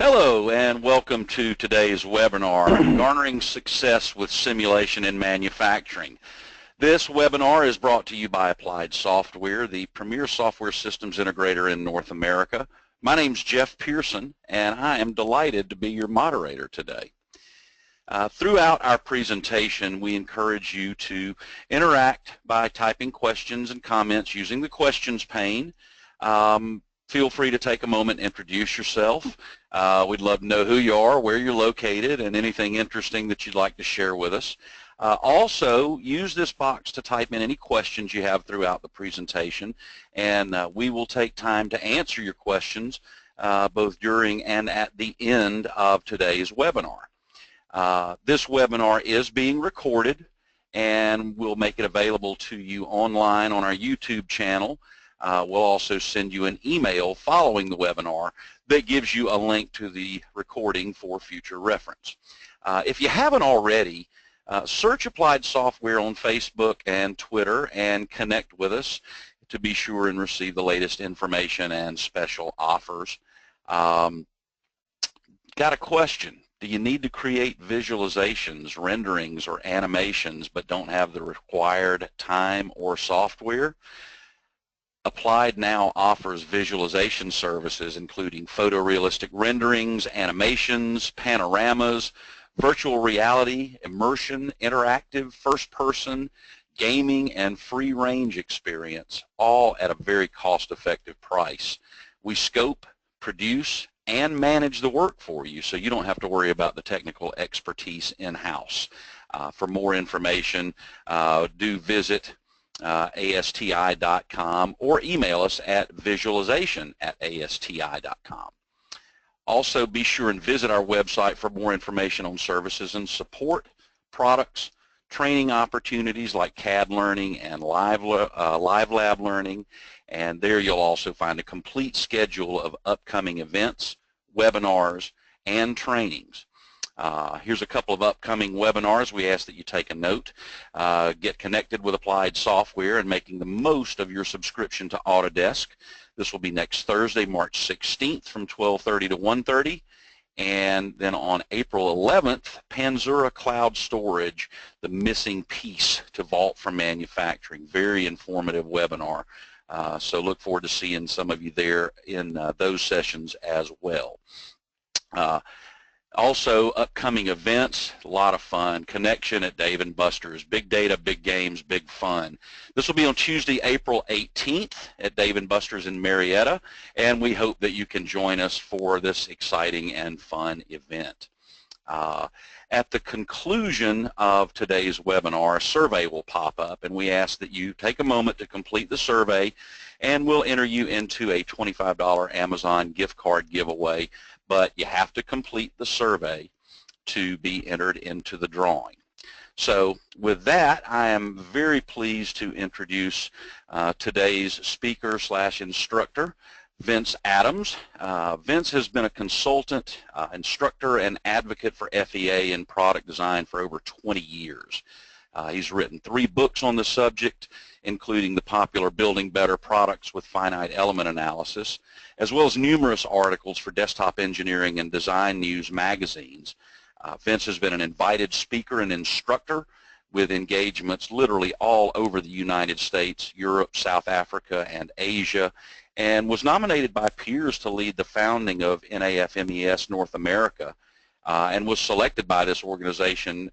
Hello and welcome to today's webinar, Garnering Success with Simulation in Manufacturing. This webinar is brought to you by Applied Software, the premier software systems integrator in North America. My name's Jeff Pearson and I am delighted to be your moderator today. Throughout our presentation, we encourage you to interact by typing questions and comments using the questions pane. Feel free to take a moment and introduce yourself. We'd love to know who you are, where you're located, and anything interesting that you'd like to share with us. Also, use this box to type in any questions you have throughout the presentation, and we will take time to answer your questions both during and at the end of today's webinar. This webinar is being recorded, and we'll make it available to you online on our YouTube channel. We'll also send you an email following the webinar that gives you a link to the recording for future reference. If you haven't already, search Applied Software on Facebook and Twitter and connect with us to be sure and receive the latest information and special offers. Got a question. Do you need to create visualizations, renderings, or animations but don't have the required time or software? Applied now offers visualization services including photorealistic renderings, animations, panoramas, virtual reality, immersion, interactive, first-person, gaming, and free-range experience, all at a very cost-effective price. We scope, produce, and manage the work for you so you don't have to worry about the technical expertise in-house. For more information, do visit ASTI.com or email us at visualization@ASTI.com. Also, be sure and visit our website for more information on services and support, products, training opportunities like CAD learning and live lab learning, and there you'll also find a complete schedule of upcoming events, webinars, and trainings. Here's a couple of upcoming webinars. We ask that you take a note. Get connected with Applied Software and making the most of your subscription to Autodesk. This will be next Thursday, March 16th from 12:30 to 1:30. And then on April 11th, Panzura Cloud Storage, the missing piece to Vault from Manufacturing. Very informative webinar. So look forward to seeing some of you there in those sessions as well. Also, upcoming events, a lot of fun. Connection at Dave & Buster's, big data, big games, big fun. This will be on Tuesday, April 18th at Dave & Buster's in Marietta, and we hope that you can join us for this exciting and fun event. At the conclusion of today's webinar, a survey will pop up, and we ask that you take a moment to complete the survey, and we'll enter you into a $25 Amazon gift card giveaway, but you have to complete the survey to be entered into the drawing. So with that, I am very pleased to introduce today's speaker/instructor, Vince Adams. Vince has been a consultant, instructor, and advocate for FEA and product design for over 20 years. He's written 3 books on the subject, including the popular Building Better Products with Finite Element Analysis, as well as numerous articles for Desktop Engineering and Design News magazines. Vince has been an invited speaker and instructor with engagements literally all over the United States, Europe, South Africa, and Asia, and was nominated by peers to lead the founding of NAFMES North America, and was selected by this organization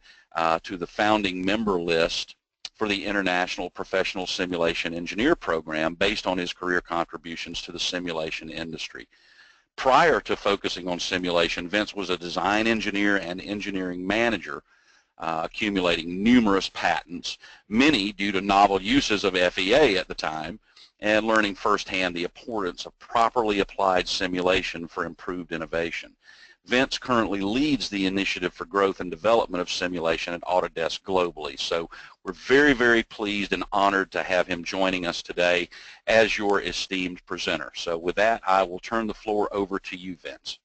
to the founding member list for the International Professional Simulation Engineer Program based on his career contributions to the simulation industry. Prior to focusing on simulation, Vince was a design engineer and engineering manager, accumulating numerous patents, many due to novel uses of FEA at the time, and learning firsthand the importance of properly applied simulation for improved innovation. Vince currently leads the initiative for growth and development of simulation at Autodesk globally. So we're very, very pleased and honored to have him joining us today as your esteemed presenter. So with that, I will turn the floor over to you, Vince.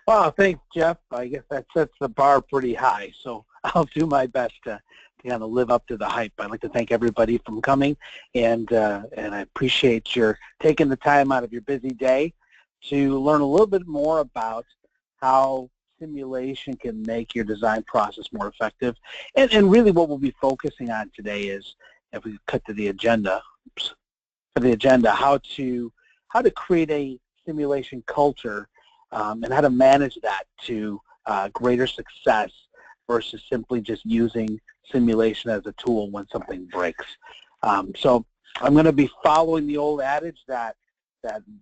Well, thanks, Jeff. I guess that sets the bar pretty high, so I'll do my best to kind of live up to the hype. I'd like to thank everybody for coming, and I appreciate your taking the time out of your busy day to learn a little bit more about how simulation can make your design process more effective. And really what we'll be focusing on today is, if we cut to the agenda, how to create a simulation culture and how to manage that to greater success versus simply just using simulation as a tool when something breaks. So I'm going to be following the old adage that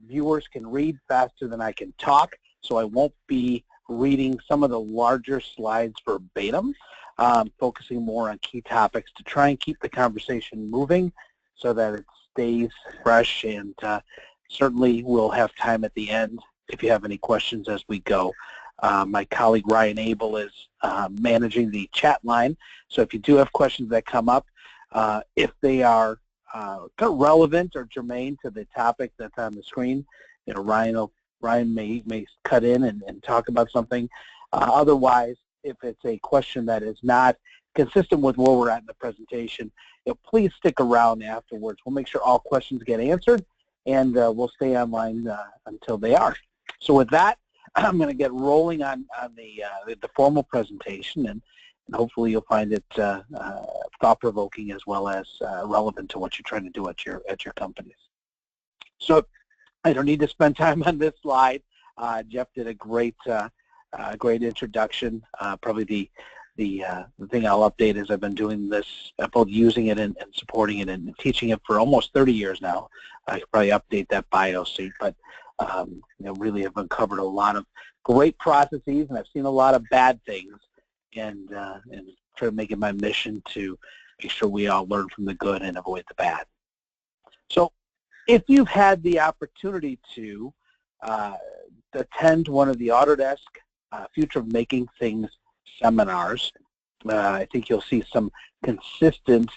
viewers can read faster than I can talk, so I won't be reading some of the larger slides verbatim, focusing more on key topics to try and keep the conversation moving so that it stays fresh, and certainly we'll have time at the end if you have any questions as we go. My colleague Ryan Abel is managing the chat line, so if you do have questions that come up, if they are kind of relevant or germane to the topic that's on the screen, you know, Ryan may cut in and talk about something. Otherwise, if it's a question that is not consistent with where we're at in the presentation, please stick around afterwards. We'll make sure all questions get answered, and we'll stay online until they are. So with that, I'm going to get rolling on the formal presentation, and hopefully you'll find it thought-provoking as well as relevant to what you're trying to do at your companies. So I don't need to spend time on this slide. Jeff did a great introduction. Probably the thing I'll update is I've been doing this, both using it and supporting it and teaching it for almost 30 years now. I could probably update that bio sheet, but really have uncovered a lot of great processes, and I've seen a lot of bad things, and try to make it my mission to make sure we all learn from the good and avoid the bad. So if you've had the opportunity to attend one of the Autodesk Future of Making Things seminars, I think you'll see some consistent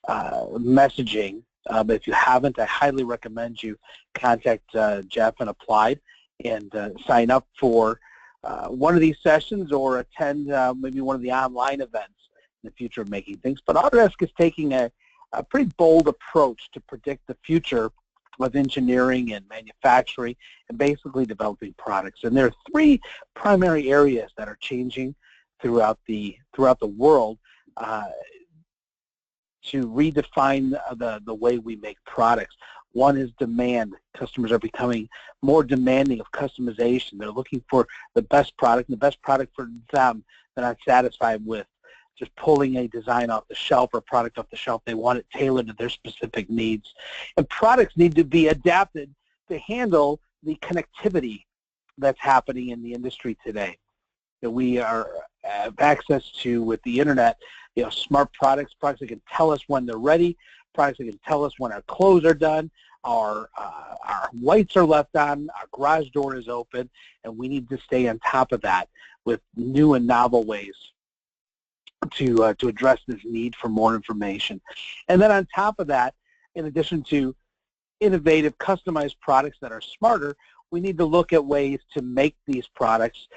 messaging. But if you haven't, I highly recommend you contact Jeff and Applied and sign up for one of these sessions or attend maybe one of the online events in the Future of Making Things. But Autodesk is taking a pretty bold approach to predict the future of engineering and manufacturing and basically developing products. And there are three primary areas that are changing throughout the world to redefine the way we make products. One is demand. Customers are becoming more demanding of customization. They're looking for the best product, and the best product for them. They're not satisfied with just pulling a design off the shelf or product off the shelf. They want it tailored to their specific needs. And products need to be adapted to handle the connectivity that's happening in the industry today. That we have access to with the internet, smart products that can tell us when they're ready, products that can tell us when our clothes are done, our lights are left on, our garage door is open, and we need to stay on top of that with new and novel ways to address this need for more information. And then on top of that, in addition to innovative, customized products that are smarter, we need to look at ways to make these products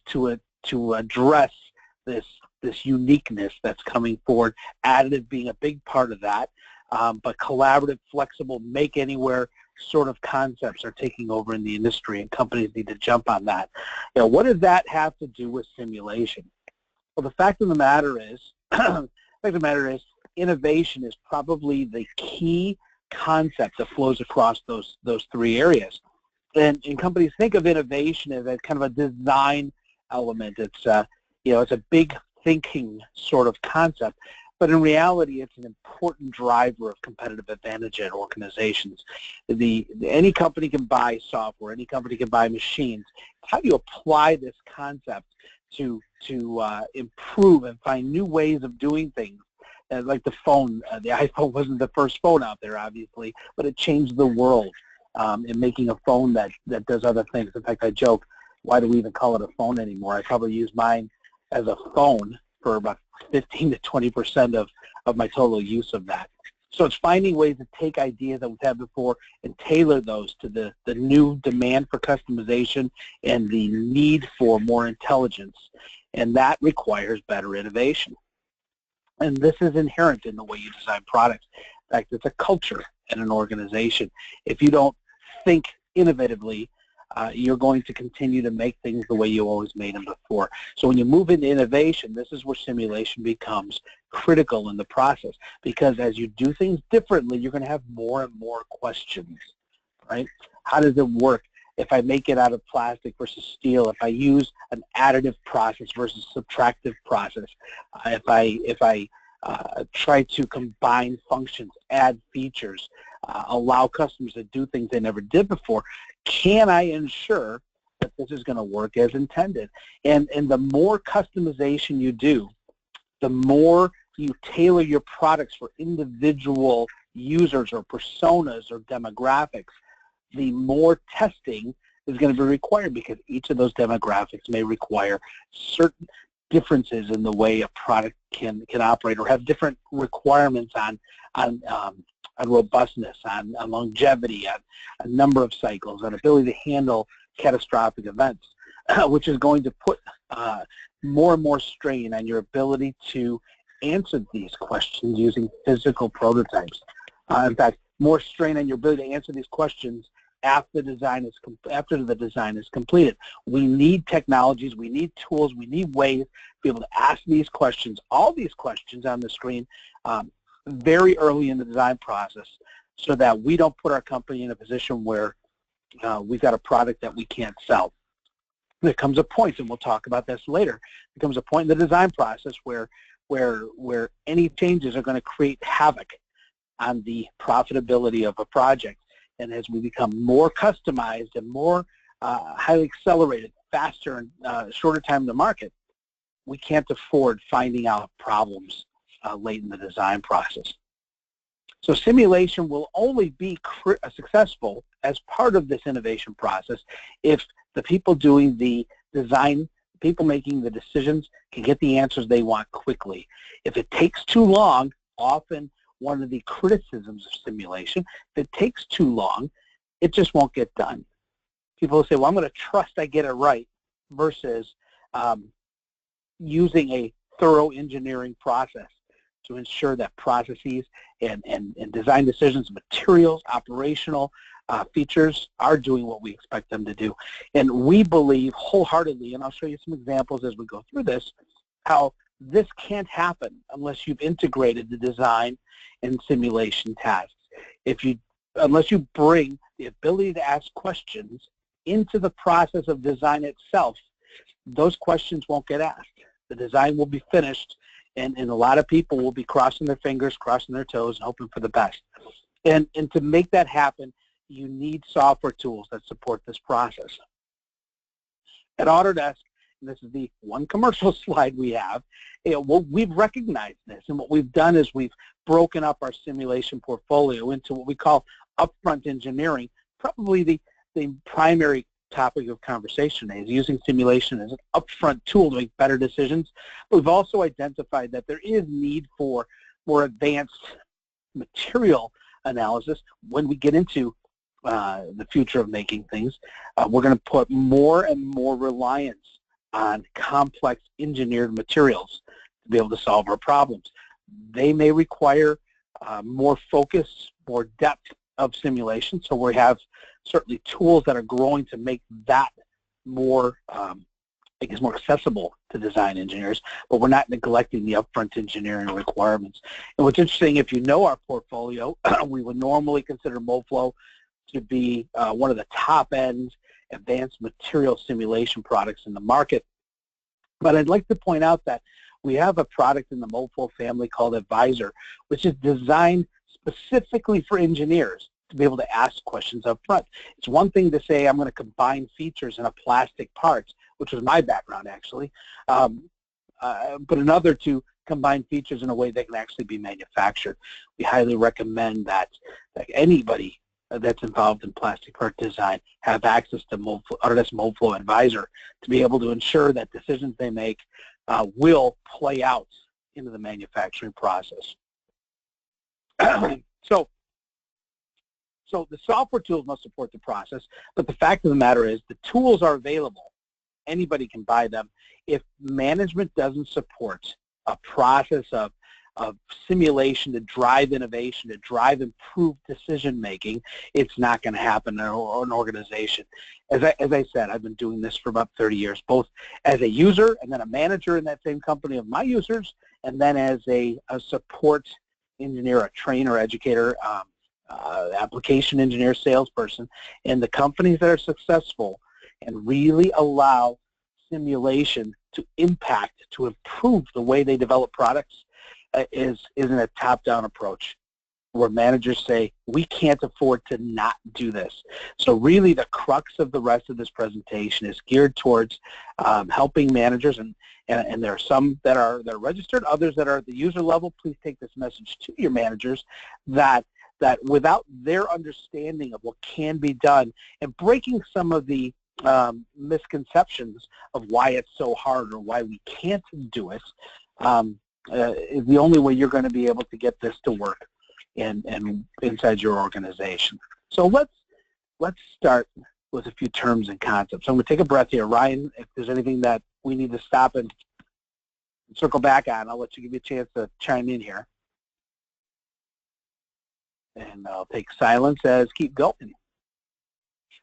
to address this uniqueness that's coming forward, additive being a big part of that, but collaborative, flexible, make anywhere sort of concepts are taking over in the industry, and companies need to jump on that. What does that have to do with simulation? Well, the fact of the matter is, innovation is probably the key concept that flows across those three areas. And companies think of innovation as kind of a design element. It's it's a big thinking sort of concept, but in reality, it's an important driver of competitive advantage at organizations. Any company can buy software, any company can buy machines. How do you apply this concept to improve and find new ways of doing things? Like the phone, the iPhone wasn't the first phone out there, obviously, but it changed the world in making a phone that does other things. In fact, I joke, why do we even call it a phone anymore? I probably use mine as a phone for about 15 to 20% of my total use of that. So it's finding ways to take ideas that we've had before and tailor those to the new demand for customization and the need for more intelligence. And that requires better innovation. And this is inherent in the way you design products. In fact, it's a culture in an organization. If you don't think innovatively, you're going to continue to make things the way you always made them before. So when you move into innovation, this is where simulation becomes critical in the process, because as you do things differently, you're going to have more and more questions, right? How does it work if I make it out of plastic versus steel? If I use an additive process versus subtractive process? If I try to combine functions, add features, allow customers to do things they never did before, can I ensure that this is going to work as intended? And the more customization you do, the more you tailor your products for individual users or personas or demographics, the more testing is going to be required, because each of those demographics may require certain differences in the way a product can operate, or have different requirements on robustness, on longevity, on a number of cycles, on ability to handle catastrophic events, which is going to put more and more strain on your ability to answer these questions using physical prototypes. In fact, more strain on your ability to answer these questions after the design is completed. We need technologies, we need tools, we need ways to be able to ask these questions, all these questions on the screen, very early in the design process, so that we don't put our company in a position where we've got a product that we can't sell. There comes a point, and we'll talk about this later, there comes a point in the design process where any changes are going to create havoc on the profitability of a project. And as we become more customized and more highly accelerated, faster and shorter time to market, we can't afford finding out problems late in the design process. So simulation will only be successful as part of this innovation process if the people doing the design, people making the decisions, can get the answers they want quickly. If it takes too long, often one of the criticisms of simulation, if it takes too long, it just won't get done. People will say, well, I'm going to trust I get it right, versus using a thorough engineering process to ensure that processes and design decisions, materials, operational features are doing what we expect them to do. And we believe wholeheartedly, and I'll show you some examples as we go through this, how this can't happen unless you've integrated the design and simulation tasks. Unless you bring the ability to ask questions into the process of design itself, those questions won't get asked. The design will be finished, and a lot of people will be crossing their fingers, crossing their toes, and hoping for the best. And to make that happen, you need software tools that support this process. At Autodesk, and this is the one commercial slide we have, we've recognized this, and what we've done is we've broken up our simulation portfolio into what we call Upfront Engineering. Probably the primary topic of conversation is using simulation as an upfront tool to make better decisions. We've also identified that there is need for more advanced material analysis. When we get into the future of making things, we're going to put more and more reliance on complex engineered materials to be able to solve our problems. They may require more focus, more depth of simulation, so we have certainly tools that are growing to make that more, more accessible to design engineers, but we're not neglecting the upfront engineering requirements. And what's interesting, if you know our portfolio, we would normally consider MoFlow to be one of the top-end advanced material simulation products in the market. But I'd like to point out that we have a product in the MoFlow family called Advisor, which is designed specifically for engineers to be able to ask questions up front. It's one thing to say, I'm going to combine features in a plastic parts, which was my background actually, but another to combine features in a way that can actually be manufactured. We highly recommend that anybody that's involved in plastic part design have access to Autodesk MoFlow Advisor to be able to ensure that decisions they make will play out into the manufacturing process. So the software tools must support the process, but the fact of the matter is the tools are available. Anybody can buy them. If management doesn't support a process of simulation to drive innovation, to drive improved decision-making, it's not going to happen in an organization. As I said, I've been doing this for about 30 years, both as a user and then a manager in that same company of my users, and then as a support engineer, a trainer, educator, application engineer, salesperson. And the companies that are successful and really allow simulation to impact, to improve the way they develop products is in a top-down approach where managers say, we can't afford to not do this. So really the crux of the rest of this presentation is geared towards helping managers, and there are some that are registered, others that are at the user level. Please take this message to your managers that without their understanding of what can be done and breaking some of the misconceptions of why it's so hard or why we can't do it, is the only way you're going to be able to get this to work and inside your organization. So let's start with a few terms and concepts. So I'm going to take a breath here. Ryan, if there's anything that we need to stop and circle back on, I'll let you give you a chance to chime in here. And I'll take silence as keep going.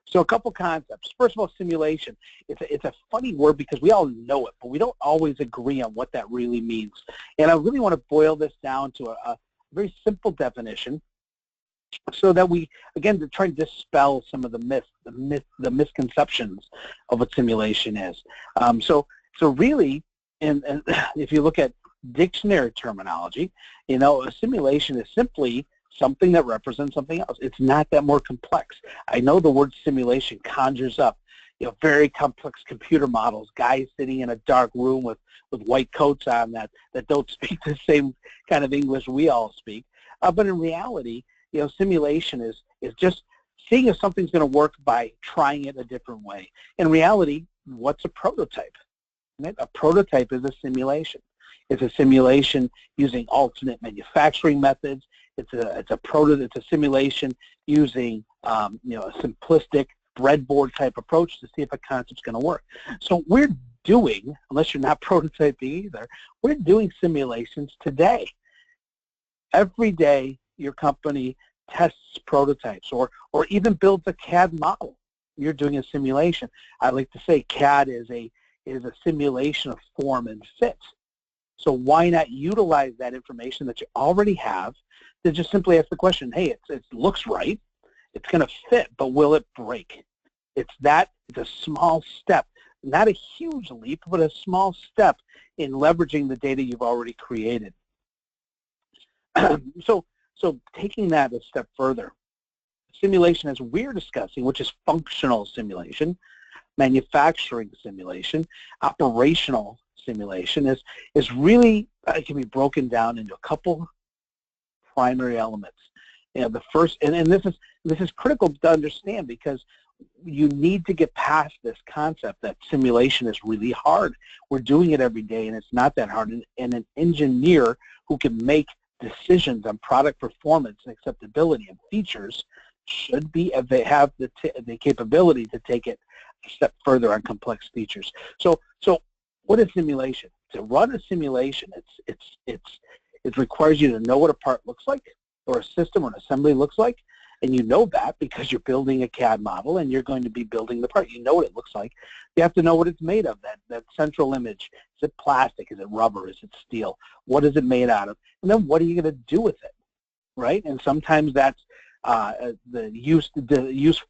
So a couple concepts. First of all, simulation. It's a funny word because we all know it, but we don't always agree on what that really means. And I really want to boil this down to a very simple definition so that we, again, to try and dispel some of the misconceptions of what simulation is. So really, and if you look at dictionary terminology, a simulation is simply something that represents something else. It's not that more complex. I know the word simulation conjures up, very complex computer models, guys sitting in a dark room with white coats on that don't speak the same kind of English we all speak. But in reality, simulation is just seeing if something's going to work by trying it a different way. In reality, what's a prototype? Right? A prototype is a simulation. It's a simulation using alternate manufacturing methods. It's a simulation using a simplistic breadboard type approach to see if a concept's going to work. So we're doing, unless you're not prototyping either, we're doing simulations today. Every day your company tests prototypes or even builds a CAD model. You're doing a simulation. I like to say CAD is a simulation of form and fit. So why not utilize that information that you already have to just simply ask the question, hey, it looks right, it's going to fit, but will it break? It's a small step, not a huge leap, but a small step in leveraging the data you've already created. So taking that a step further, simulation as we're discussing, which is functional simulation, manufacturing simulation, operational simulation, is really, it can be broken down into a couple primary elements. The first, and this is critical to understand because you need to get past this concept that simulation is really hard. We're doing it every day and it's not that hard. And an engineer who can make decisions on product performance and acceptability and features should be, they have the capability to take it a step further on complex features. So what is simulation? To run a simulation, it requires you to know what a part looks like, or a system or an assembly looks like, and you know that because you're building a CAD model and you're going to be building the part. You know what it looks like. You have to know what it's made of, that central image. Is it plastic? Is it rubber? Is it steel? What is it made out of? And then what are you going to do with it, right? And sometimes that's the use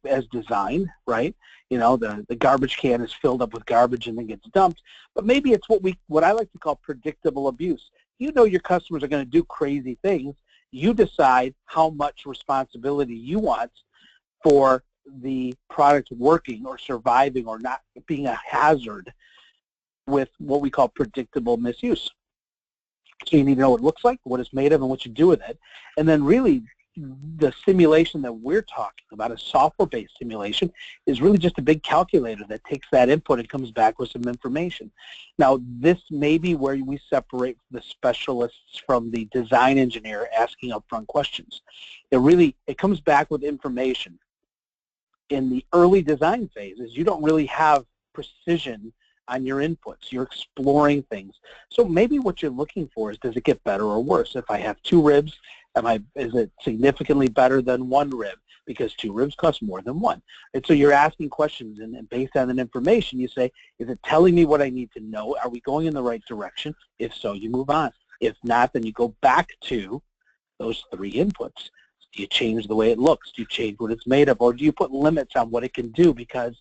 as design, right? The garbage can is filled up with garbage and then gets dumped. But maybe it's what I like to call predictable abuse. You know your customers are going to do crazy things. You decide how much responsibility you want for the product working or surviving or not being a hazard with what we call predictable misuse. So you need to know what it looks like, what it's made of, and what you do with it. And then really the simulation that we're talking about, a software-based simulation, is really just a big calculator that takes that input and comes back with some information. Now, this may be where we separate the specialists from the design engineer asking upfront questions. It comes back with information. In the early design phases, you don't really have precision on your inputs. You're exploring things. So maybe what you're looking for is, does it get better or worse? If I have 2 ribs, is it significantly better than 1 rib? Because 2 ribs cost more than 1. And so you're asking questions, and based on that information, you say, is it telling me what I need to know? Are we going in the right direction? If so, you move on. If not, then you go back to those 3 inputs. Do you change the way it looks? Do you change what it's made of? Or do you put limits on what it can do because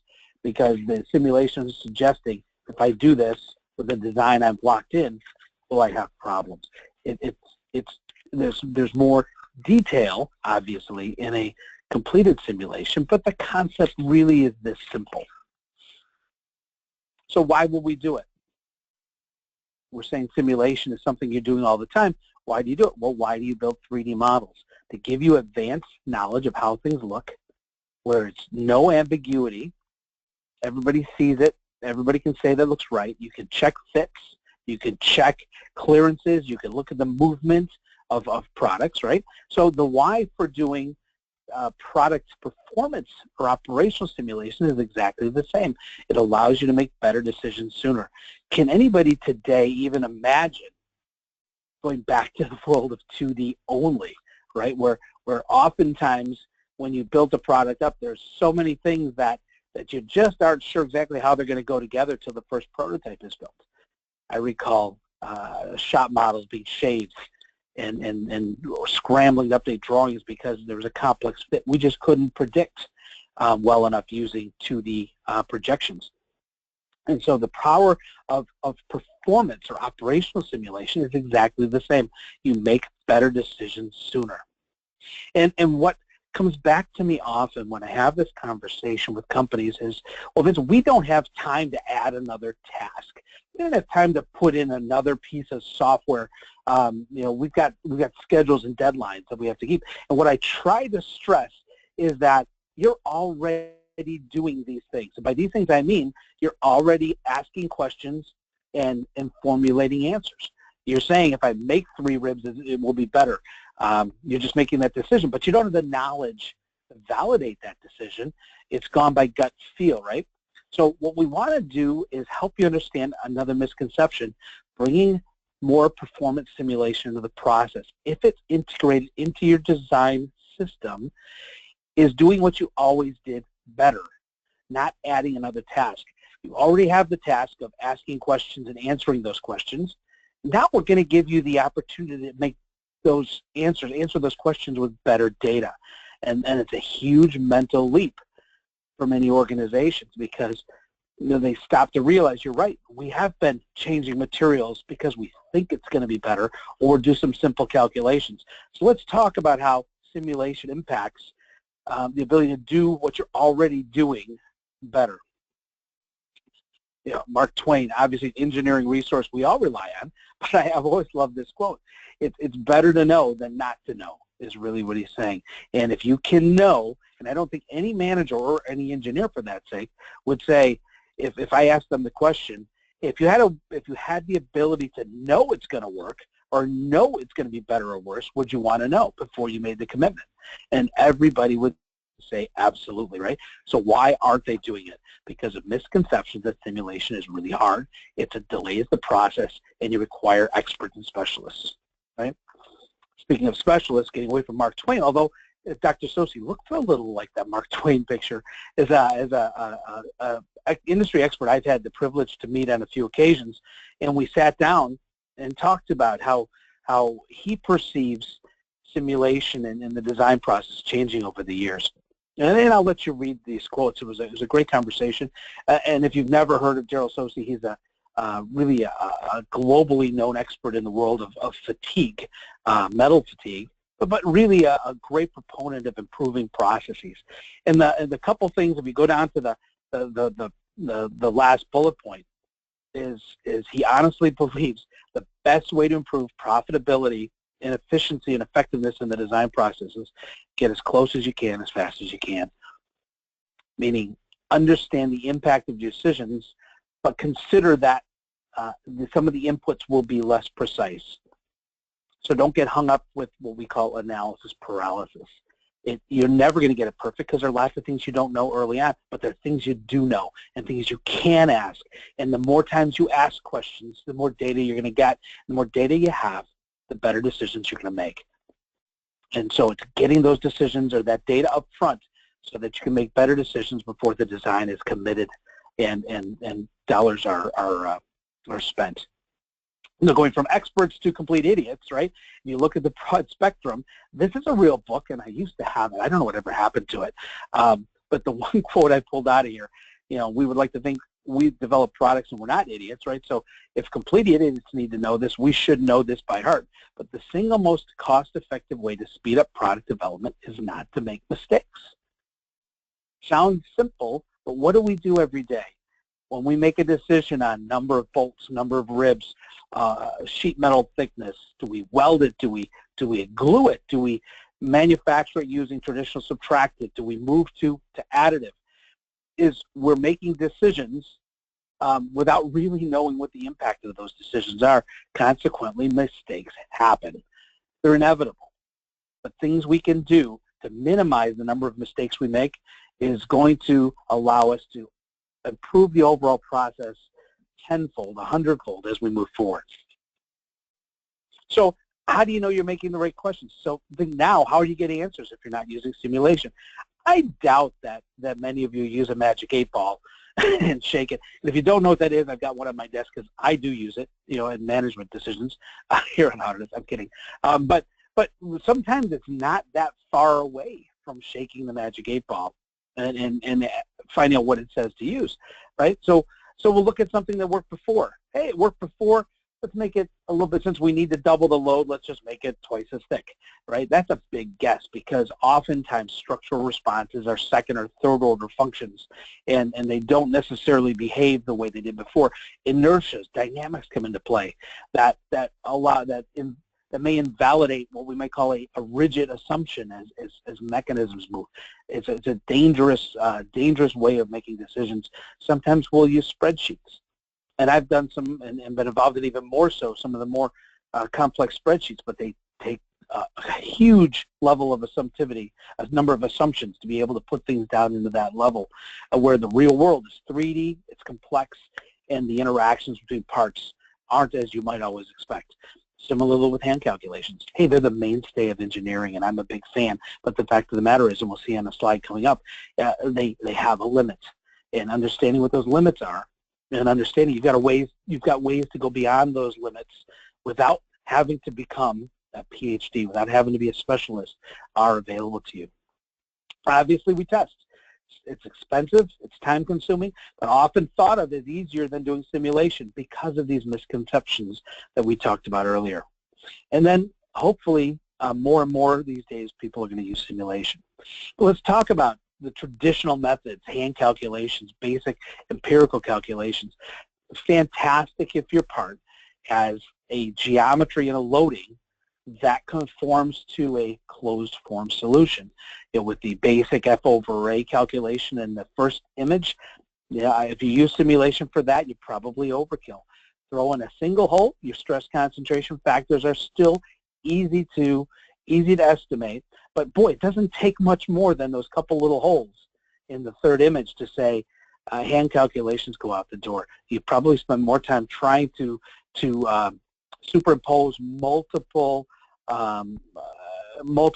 the simulation is suggesting, if I do this with the design I've locked in, will I have problems? There's more detail, obviously, in a completed simulation, but the concept really is this simple. So why will we do it? We're saying simulation is something you're doing all the time. Why do you do it? Well, why do you build 3D models? To give you advanced knowledge of how things look, where it's no ambiguity. Everybody sees it. Everybody can say that looks right. You can check fits. You can check clearances. You can look at the movement of products, right? So the why for doing product performance or operational simulation is exactly the same. It allows you to make better decisions sooner. Can anybody today even imagine going back to the world of 2D only, right? Where oftentimes when you build a product up, there's so many things that you just aren't sure exactly how they're going to go together till the first prototype is built. I recall shop models being shaved and scrambling to update drawings because there was a complex fit we just couldn't predict well enough using 2D projections. And so the power of performance or operational simulation is exactly the same. You make better decisions sooner. And what comes back to me often when I have this conversation with companies is, well, Vince, we don't have time to add another task. We don't have time to put in another piece of software. We've got schedules and deadlines that we have to keep. And what I try to stress is that you're already doing these things. And by these things, I mean you're already asking questions and formulating answers. You're saying, if I make 3 ribs, it will be better. You're just making that decision, but you don't have the knowledge to validate that decision. It's gone by gut feel, right? So what we want to do is help you understand another misconception, bringing more performance simulation into the process. If it's integrated into your design system, is doing what you always did better, not adding another task. You already have the task of asking questions and answering those questions. Now we're going to give you the opportunity to make those answer those questions with better data. And it's a huge mental leap for many organizations because they stop to realize, you're right, we have been changing materials because we think it's going to be better, or do some simple calculations. So let's talk about how simulation impacts the ability to do what you're already doing better. Mark Twain, obviously an engineering resource we all rely on, but I have always loved this quote. It's better to know than not to know, is really what he's saying. And if you can know, and I don't think any manager or any engineer for that sake would say, if I asked them the question, if you had the ability to know it's going to work or know it's going to be better or worse, would you want to know before you made the commitment? And everybody would say absolutely, right? So why aren't they doing it? Because of misconceptions that simulation is really hard. It delays the process, and you require experts and specialists, right? Speaking of specialists, getting away from Mark Twain, although Dr. Sosi looked a little like that Mark Twain picture, as a industry expert I've had the privilege to meet on a few occasions, and we sat down and talked about how he perceives simulation and the design process changing over the years. And then I'll let you read these quotes. It was a great conversation. And if you've never heard of Daryl Sosi, he's really a globally known expert in the world of fatigue, metal fatigue, but really a great proponent of improving processes. And the couple things, if you go down to the last bullet point, is he honestly believes the best way to improve profitability and efficiency and effectiveness in the design processes, get as close as you can, as fast as you can. Meaning, understand the impact of your decisions, but consider that some of the inputs will be less precise. So don't get hung up with what we call analysis paralysis. You're never going to get it perfect because there are lots of things you don't know early on, but there are things you do know and things you can ask. And the more times you ask questions, the more data you're going to get. The more data you have, the better decisions you're going to make. And so it's getting those decisions or that data up front so that you can make better decisions before the design is committed and dollars are spent. Going from experts to complete idiots, right? You look at the broad spectrum. This is a real book, and I used to have it. I don't know whatever happened to it. But the one quote I pulled out of here, we would like to think we develop products and we're not idiots, right? So if complete idiots need to know this, we should know this by heart. But the single most cost-effective way to speed up product development is not to make mistakes. Sounds simple, but what do we do every day? When we make a decision on number of bolts, number of ribs, sheet metal thickness, do we weld it? Do we glue it? Do we manufacture it using traditional subtractive? Do we move to additive? We're making decisions without really knowing what the impact of those decisions are. Consequently, mistakes happen. They're inevitable. But things we can do to minimize the number of mistakes we make is going to allow us to improve the overall process tenfold, 100-fold as we move forward. So how do you know you're making the right questions? So think now, how are you getting answers if you're not using simulation? I doubt that many of you use a magic 8-ball and shake it. And if you don't know what that is, I've got one on my desk because I do use it, in management decisions here on Autodesk. I'm kidding. But sometimes it's not that far away from shaking the magic 8-ball and finding out what it says to use, right? So we'll look at something that worked before. Hey, it worked before. Let's make it a little bit, since we need to double the load, let's just make it twice as thick, right? That's a big guess because oftentimes structural responses are second or third order functions and they don't necessarily behave the way they did before. Inertias, dynamics come into play that may invalidate what we might call a rigid assumption as mechanisms move. It's a dangerous way of making decisions. Sometimes we'll use spreadsheets. And I've done some and been involved in even more so, some of the more complex spreadsheets, but they take a huge level of assumptivity, a number of assumptions to be able to put things down into that level where the real world is 3D, it's complex, and the interactions between parts aren't as you might always expect. Similarly with hand calculations. Hey, they're the mainstay of engineering, and I'm a big fan, but the fact of the matter is, and we'll see on a slide coming up, they have a limit. And understanding what those limits are, and understanding you've got ways to go beyond those limits without having to become a PhD, without having to be a specialist, are available to you. Obviously, we test. It's expensive, it's time-consuming, but often thought of as easier than doing simulation because of these misconceptions that we talked about earlier. And then, hopefully, more and more these days, people are going to use simulation. But let's talk about the traditional methods, hand calculations, basic empirical calculations. Fantastic if your part has a geometry and a loading that conforms to a closed form solution. With the basic F over A calculation in the first image, if you use simulation for that, you probably overkill. Throw in a single hole, your stress concentration factors are still easy to estimate, but boy, it doesn't take much more than those couple little holes in the third image to say hand calculations go out the door. You probably spend more time trying to superimpose multiple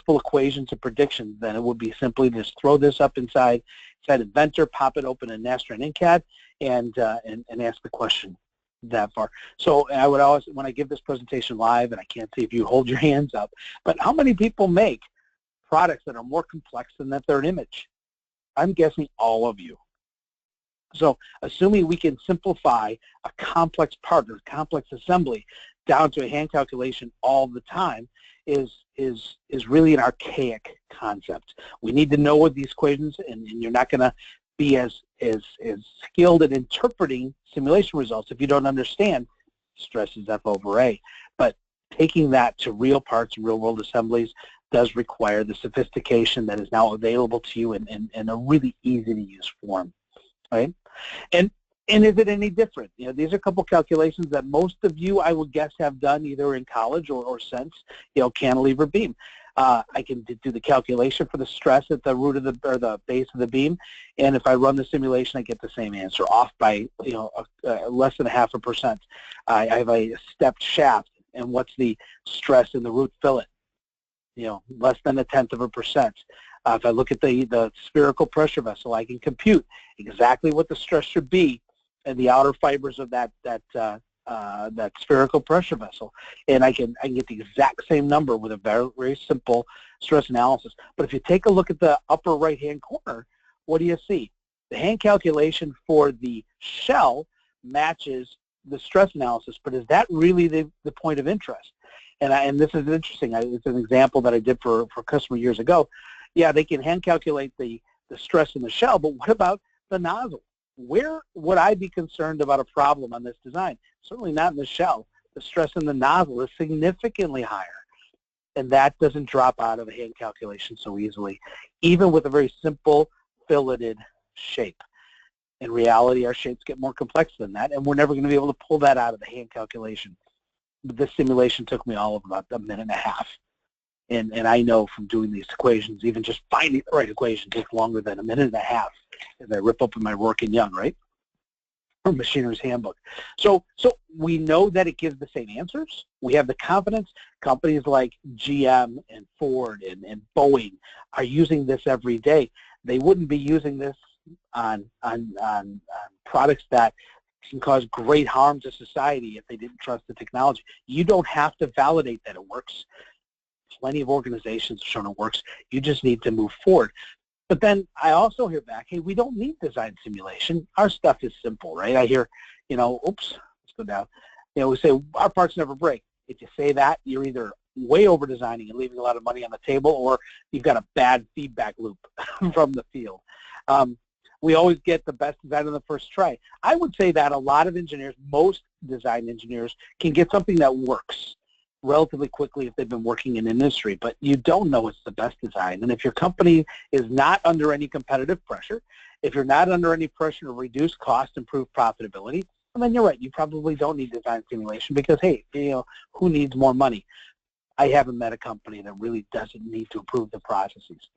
equations of predictions than it would be simply just throw this up inside Inventor, pop it open in Nastran InCAD, and ask the question that far. So I would always, when I give this presentation live, and I can't see if you hold your hands up, but how many people make products that are more complex than that third image? I'm guessing all of you. So assuming we can simplify a complex part or complex assembly down to a hand calculation all the time is really an archaic concept. We need to know what these equations, and you're not going to be as skilled at interpreting simulation results if you don't understand stress is F over A. But taking that to real parts and real world assemblies does require the sophistication that is now available to you in a really easy to use form, right? And is it any different? These are a couple calculations that most of you, I would guess, have done either in college or since, cantilever beam. I can do the calculation for the stress at the root of the base of the beam, and if I run the simulation, I get the same answer, off by less than 0.5%. I have a stepped shaft, and what's the stress in the root fillet? Less than 0.1%. If I look at the spherical pressure vessel, I can compute exactly what the stress should be in the outer fibers of that spherical pressure vessel, and I can get the exact same number with a very, very simple stress analysis. But if you take a look at the upper right-hand corner, what do you see? The hand calculation for the shell matches the stress analysis, but is that really the point of interest? And this is interesting. It's an example that I did for a customer years ago. Yeah, they can hand calculate the stress in the shell, but what about the nozzle? Where would I be concerned about a problem on this design? Certainly not in the shell. The stress in the nozzle is significantly higher, and that doesn't drop out of a hand calculation so easily, even with a very simple filleted shape. In reality, our shapes get more complex than that, and we're never going to be able to pull that out of the hand calculation. This simulation took me all of about 1.5 minutes. And I know from doing these equations, even just finding the right equation takes longer than 1.5 minutes as I rip open my Working Young, right? Or Machiner's Handbook. So we know that it gives the same answers. We have the confidence. Companies like GM and Ford and Boeing are using this every day. They wouldn't be using this on products that can cause great harm to society if they didn't trust the technology. You don't have to validate that it works. Plenty of organizations have shown it works. You just need to move forward. But then I also hear back, hey, we don't need design simulation. Our stuff is simple, right? I hear, oops, let's go down. We say our parts never break. If you say that, you're either way over designing and leaving a lot of money on the table, or you've got a bad feedback loop from the field. We always get the best design on the first try. I would say that a lot of engineers, most design engineers, can get something that works relatively quickly if they've been working in industry, but you don't know it's the best design. And if your company is not under any competitive pressure, if you're not under any pressure to reduce cost, improve profitability, then you're right, you probably don't need design simulation because, hey, who needs more money? I haven't met a company that really doesn't need to improve the processes.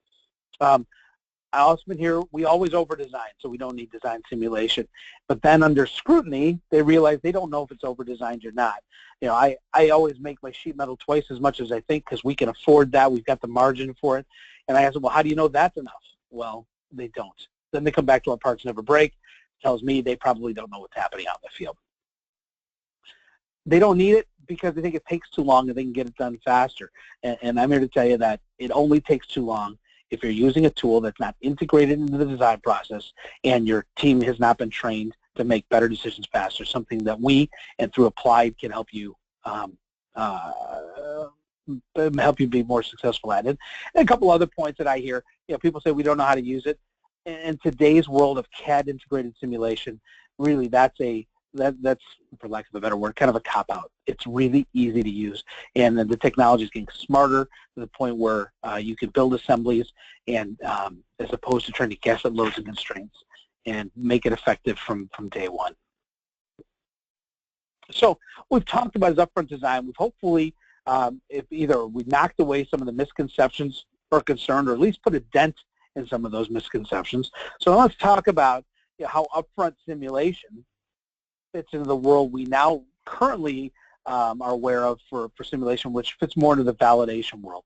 I also been here, we always over-design, so we don't need design simulation. But then under scrutiny, they realize they don't know if it's over-designed or not. I always make my sheet metal twice as much as I think because we can afford that. We've got the margin for it. And I ask them, well, how do you know that's enough? Well, they don't. Then they come back to our parts never break. Tells me they probably don't know what's happening out in the field. They don't need it because they think it takes too long and they can get it done faster. And I'm here to tell you that it only takes too long if you're using a tool that's not integrated into the design process and your team has not been trained to make better decisions faster, something that we and through Applied can help you be more successful at it. And a couple other points that I hear, people say we don't know how to use it. In today's world of CAD integrated simulation, really that's for lack of a better word, kind of a cop-out. It's really easy to use, and then the technology is getting smarter to the point where you can build assemblies and as opposed to trying to guess at loads and constraints and make it effective from day one. So what we've talked about is upfront design. We've hopefully, if either we've knocked away some of the misconceptions or concerned, or at least put a dent in some of those misconceptions. So let's talk about how upfront simulation fits into the world we now currently are aware of for simulation, which fits more into the validation world.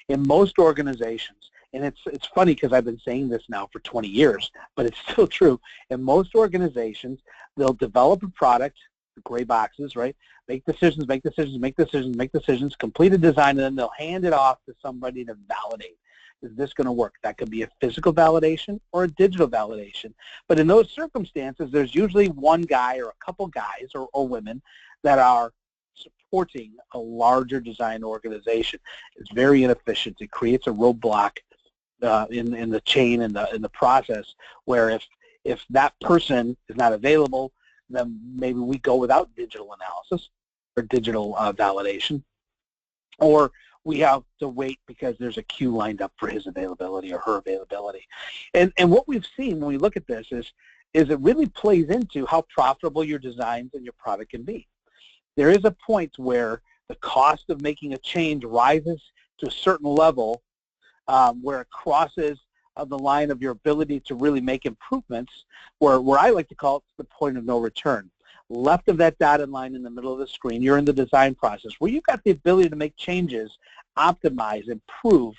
In most organizations, and it's funny because I've been saying this now for 20 years, but it's still true. In most organizations, they'll develop a product, the gray boxes, right? Make decisions, make decisions, make decisions, make decisions, complete a design, and then they'll hand it off to somebody to validate. Is this going to work? That could be a physical validation or a digital validation. But in those circumstances, there's usually one guy or a couple guys or women that are supporting a larger design organization. It's very inefficient. It creates a roadblock in the chain in the process where if that person is not available, then maybe we go without digital analysis or digital validation, or we have to wait because there's a queue lined up for his availability or her availability. And what we've seen when we look at this is it really plays into how profitable your designs and your product can be. There is a point where the cost of making a change rises to a certain level where it crosses the line of your ability to really make improvements, where I like to call it the point of no return. Left of that dotted line in the middle of the screen, you're in the design process where you've got the ability to make changes, optimize, improve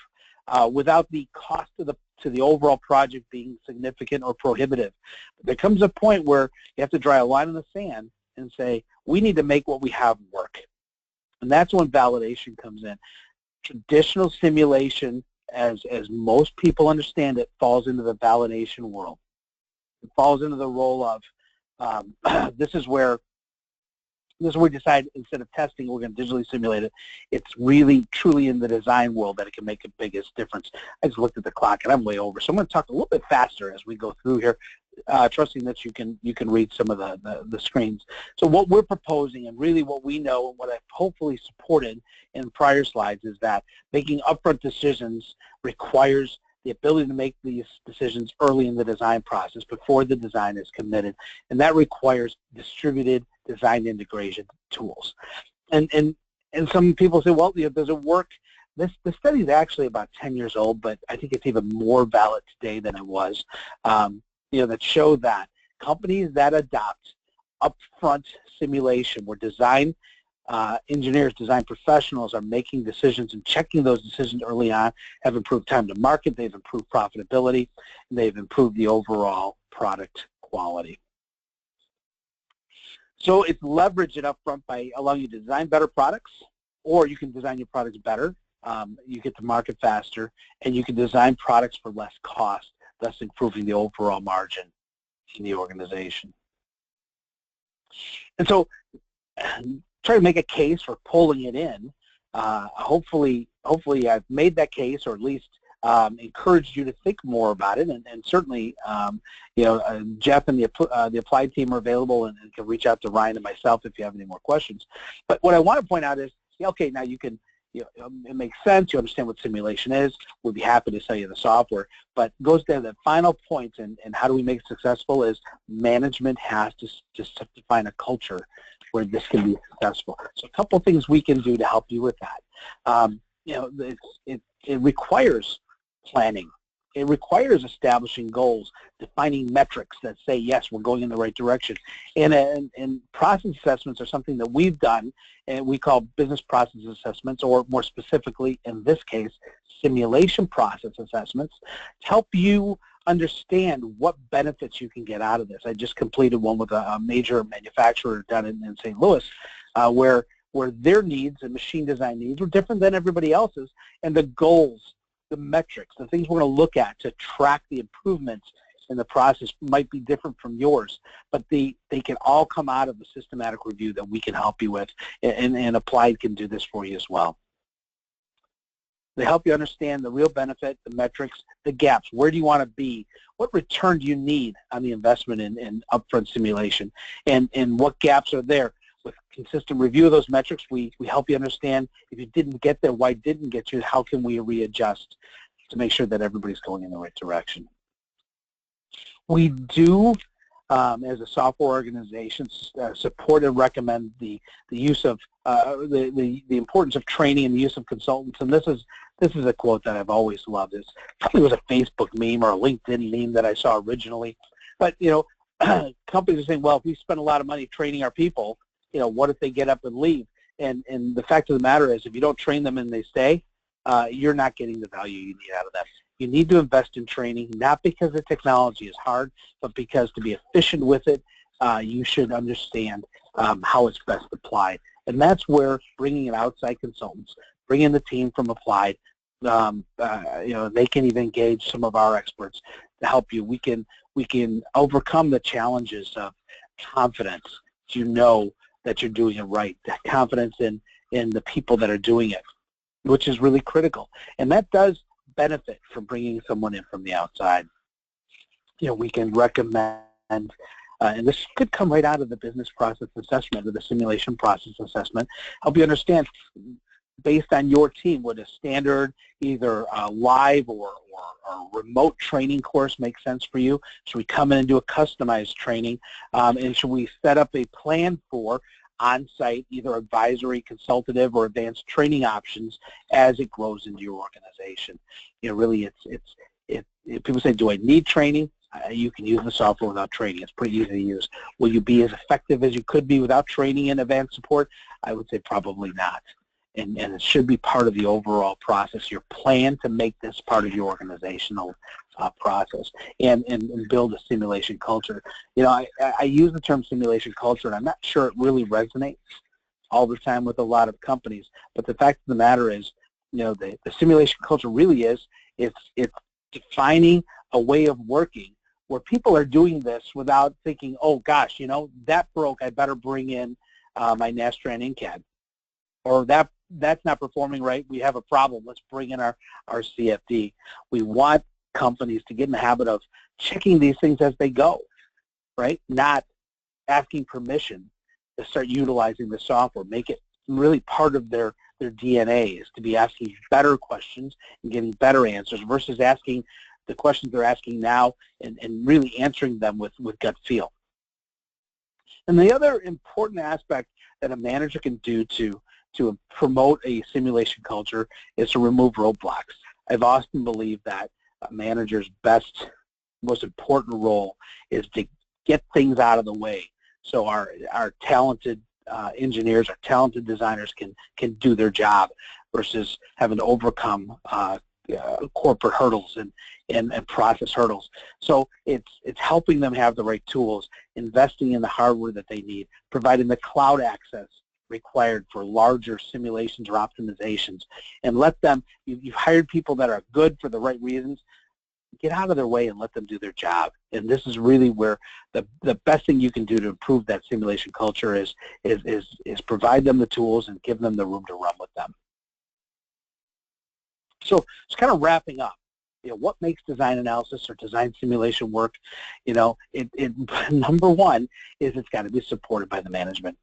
without the cost to the overall project being significant or prohibitive. But there comes a point where you have to draw a line in the sand and say, we need to make what we have work. And that's when validation comes in. Traditional simulation, as most people understand it, falls into the validation world. It falls into the role of this is where we decide instead of testing, we're going to digitally simulate it. It's really, truly in the design world that it can make the biggest difference. I just looked at the clock and I'm way over, so I'm going to talk a little bit faster as we go through here, trusting that you can read some of the screens. So what we're proposing, and really what we know and what I've hopefully supported in prior slides, is that making upfront decisions requires the ability to make these decisions early in the design process before the design is committed, and that requires distributed design integration tools. And some people say, well, does it work? The study is actually about 10 years old, but I think it's even more valid today than it was. That show that companies that adopt upfront simulation, where design engineers, design professionals are making decisions and checking those decisions early on, have improved time to market, they've improved profitability, and they've improved the overall product quality. So it's leveraged it upfront by allowing you to design better products, or you can design your products better, you get to market faster, and you can design products for less cost, thus improving the overall margin in the organization. And so try to make a case for pulling it in. Hopefully I've made that case, or at least encouraged you to think more about it, and certainly Jeff and the Applied team are available and can reach out to Ryan and myself if you have any more questions. But what I want to point out is, okay, now you can, it makes sense, you understand what simulation is, we'd be happy to sell you the software, but goes down to the final point, and how do we make it successful, is management has to just define a culture where this can be successful. So a couple of things we can do to help you with that. It requires planning. It requires establishing goals, defining metrics that say, yes, we're going in the right direction. And process assessments are something that we've done, and we call business process assessments, or more specifically, in this case, simulation process assessments, to help you understand what benefits you can get out of this. I just completed one with a major manufacturer down in St. Louis, where their needs and machine design needs were different than everybody else's, and the goals, the metrics, the things we're going to look at to track the improvements in the process might be different from yours, but they can all come out of the systematic review that we can help you with, and Applied can do this for you as well. They help you understand the real benefit, the metrics, the gaps. Where do you want to be? What return do you need on the investment in upfront simulation? And what gaps are there? With consistent review of those metrics, we help you understand if you didn't get there, why didn't get you, how can we readjust to make sure that everybody's going in the right direction. We do, as a software organization, support and recommend the use of the importance of training and the use of consultants. And this is a quote that I've always loved. It probably was a Facebook meme or a LinkedIn meme that I saw originally. But companies are saying, well, if we spend a lot of money training our people, what if they get up and leave? And the fact of the matter is, if you don't train them and they stay, you're not getting the value you need out of them. You need to invest in training, not because the technology is hard, but because to be efficient with it, you should understand how it's best applied. And that's where bringing in outside consultants, bringing the team from Applied, they can even engage some of our experts to help you. We can overcome the challenges of confidence. That you're doing it right, that confidence in the people that are doing it, which is really critical. And that does benefit from bringing someone in from the outside. We can recommend, and this could come right out of the business process assessment or the simulation process assessment, help you understand, based on your team, would a standard either live or remote training course make sense for you? Should we come in and do a customized training? And should we set up a plan for on-site, either advisory, consultative, or advanced training options as it grows into your organization. Really, people say, do I need training? You can use the software without training. It's pretty easy to use. Will you be as effective as you could be without training and advanced support? I would say probably not. And it should be part of the overall process, your plan to make this part of your organizational process, and build a simulation culture. I use the term simulation culture, and I'm not sure it really resonates all the time with a lot of companies, but the fact of the matter is, the simulation culture really is, it's defining a way of working where people are doing this without thinking, oh gosh, that broke, I better bring in my Nastran InCAD, or that's not performing right, we have a problem, let's bring in our CFD. We want companies to get in the habit of checking these things as they go, right? Not asking permission to start utilizing the software. Make it really part of their DNA, is to be asking better questions and getting better answers versus asking the questions they're asking now and really answering them with gut feel. And the other important aspect that a manager can do to promote a simulation culture is to remove roadblocks. I've often believed that a manager's most important role is to get things out of the way so our talented engineers, our talented designers can do their job versus having to overcome corporate hurdles and process hurdles. So it's helping them have the right tools, investing in the hardware that they need, providing the cloud access required for larger simulations or optimizations, and let them, you've hired people that are good for the right reasons, get out of their way and let them do their job. And this is really where the best thing you can do to improve that simulation culture is provide them the tools and give them the room to run with them. So it's kind of wrapping up. What makes design analysis or design simulation work? Number one is it's got to be supported by the management.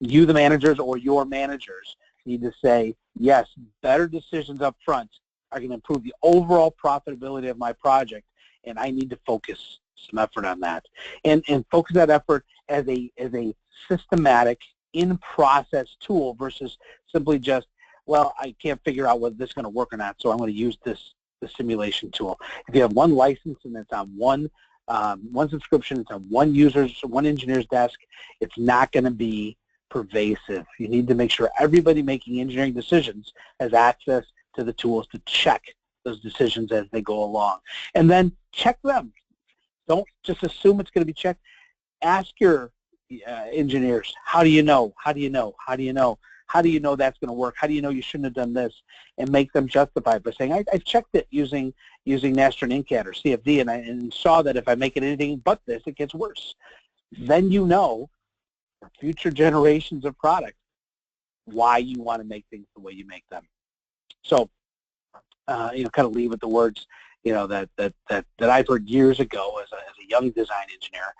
You, the managers, or your managers need to say, yes, better decisions up front are going to improve the overall profitability of my project, and I need to focus some effort on that. And focus that effort as a systematic, in-process tool versus simply just, well, I can't figure out whether this is going to work or not, so I'm going to use the simulation tool. If you have one license and it's on one subscription, it's on one engineer's desk, it's not going to be pervasive. You need to make sure everybody making engineering decisions has access to the tools to check those decisions as they go along. And then check them. Don't just assume it's going to be checked. Ask your engineers, how do you know? How do you know? How do you know? How do you know that's going to work? How do you know you shouldn't have done this? And make them justify it by saying, I checked it using Nastran InCAD or CFD, and saw that if I make it anything but this, it gets worse. Then you know, for future generations of products, why you want to make things the way you make them. So, kind of leave with the words, that I've heard years ago as a young design engineer.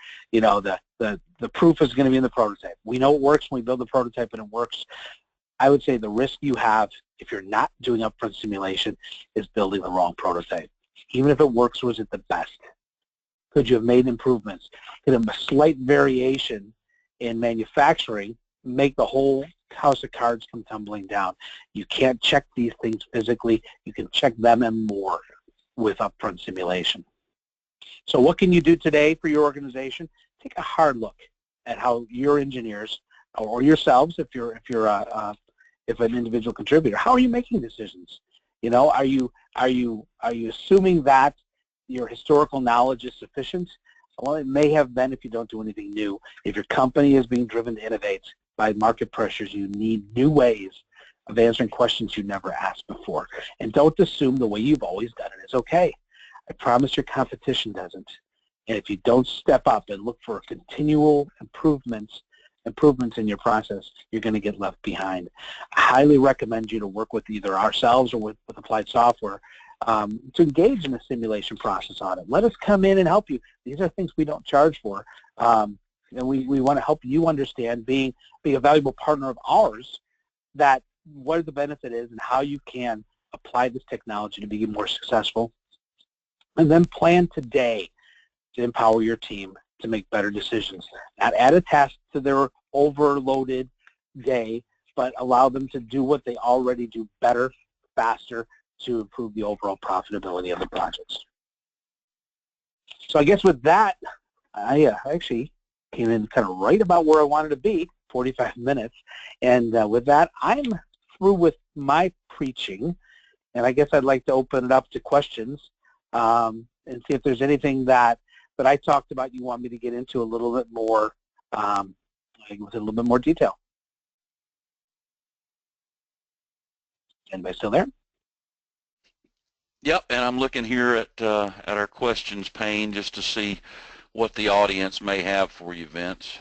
The proof is going to be in the prototype. We know it works when we build the prototype and it works. I would say the risk you have if you're not doing upfront simulation is building the wrong prototype. Even if it works, was it the best? Could you have made improvements? Could a slight variation in manufacturing make the whole house of cards come tumbling down? You can't check these things physically. You can check them and more with upfront simulation. So what can you do today for your organization? Take a hard look at how your engineers, or yourselves, if an individual contributor, how are you making decisions? Are you assuming that your historical knowledge is sufficient? Well, it may have been if you don't do anything new. If your company is being driven to innovate by market pressures, you need new ways of answering questions you never asked before. And don't assume the way you've always done it is okay. I promise your competition doesn't. And if you don't step up and look for continual improvements in your process, you're going to get left behind. I highly recommend you to work with either ourselves or with Applied Software to engage in the simulation process on it. Let us come in and help you. These are things we don't charge for. And we want to help you understand, be a valuable partner of ours, that what the benefit is and how you can apply this technology to be more successful. And then plan today to empower your team to make better decisions. Not add a task to their overloaded day, but allow them to do what they already do better, faster, to improve the overall profitability of the projects. So I guess with that, I actually came in kind of right about where I wanted to be, 45 minutes. And with that, I'm through with my preaching. And I guess I'd like to open it up to questions and see if there's anything that I talked about you want me to get into a little bit more, with a little bit more detail. Anybody still there? Yep, and I'm looking here at our questions pane just to see what the audience may have for you, Vince.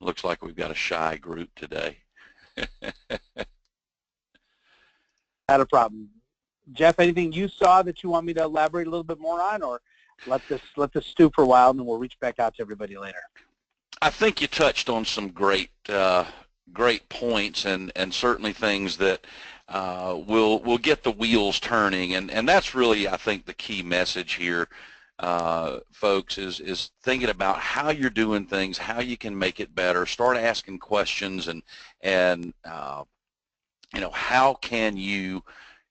Looks like we've got a shy group today. Not a problem. Jeff, anything you saw that you want me to elaborate a little bit more on, or let this stew for a while and then we'll reach back out to everybody later? I think you touched on some great points and certainly things that will get the wheels turning, and that's really, I think, the key message here, folks, is thinking about how you're doing things, how you can make it better. Start asking questions, and you know, how can you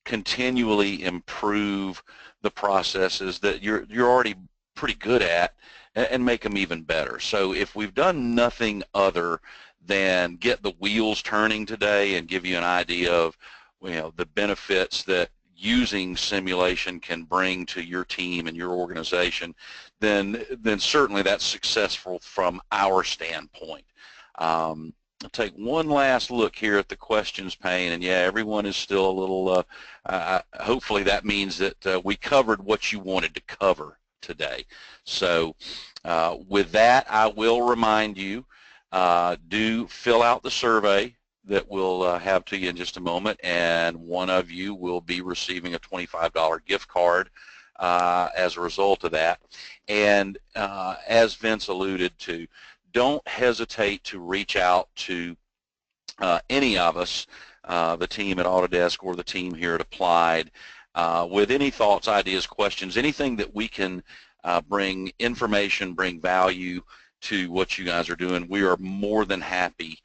continually improve the processes that you're already pretty good at and make them even better. So if we've done nothing other than get the wheels turning today and give you an idea of, you know, the benefits that using simulation can bring to your team and your organization, then certainly that's successful from our standpoint. I'll take one last look here at the questions pane, and yeah, everyone is still a little, hopefully that means that we covered what you wanted to cover today. So with that, I will remind you, do fill out the survey that we'll have to you in just a moment, and one of you will be receiving a $25 gift card as a result of that. And as Vince alluded to, don't hesitate to reach out to any of us, the team at Autodesk or the team here at Applied, with any thoughts, ideas, questions, anything that we can bring information, bring value to what you guys are doing. We are more than happy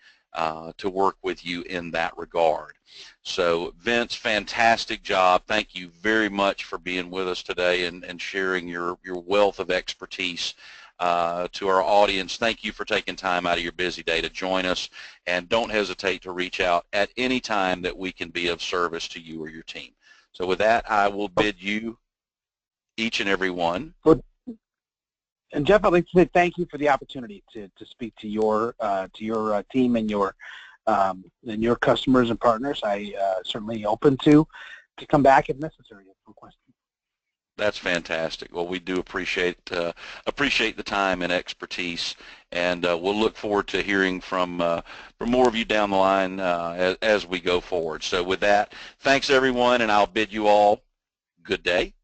to work with you in that regard. So Vince, fantastic job. Thank you very much for being with us today and sharing your wealth of expertise to our audience. Thank you for taking time out of your busy day to join us, and don't hesitate to reach out at any time that we can be of service to you or your team. So with that, I will bid you, each and every one. Good. And Jeff, I'd like to say thank you for the opportunity to speak to your team and your customers and partners. I certainly open to come back if necessary for questions. That's fantastic. Well, we do appreciate the time and expertise, and we'll look forward to hearing from more of you down the line as we go forward. So with that, thanks everyone, and I'll bid you all good day.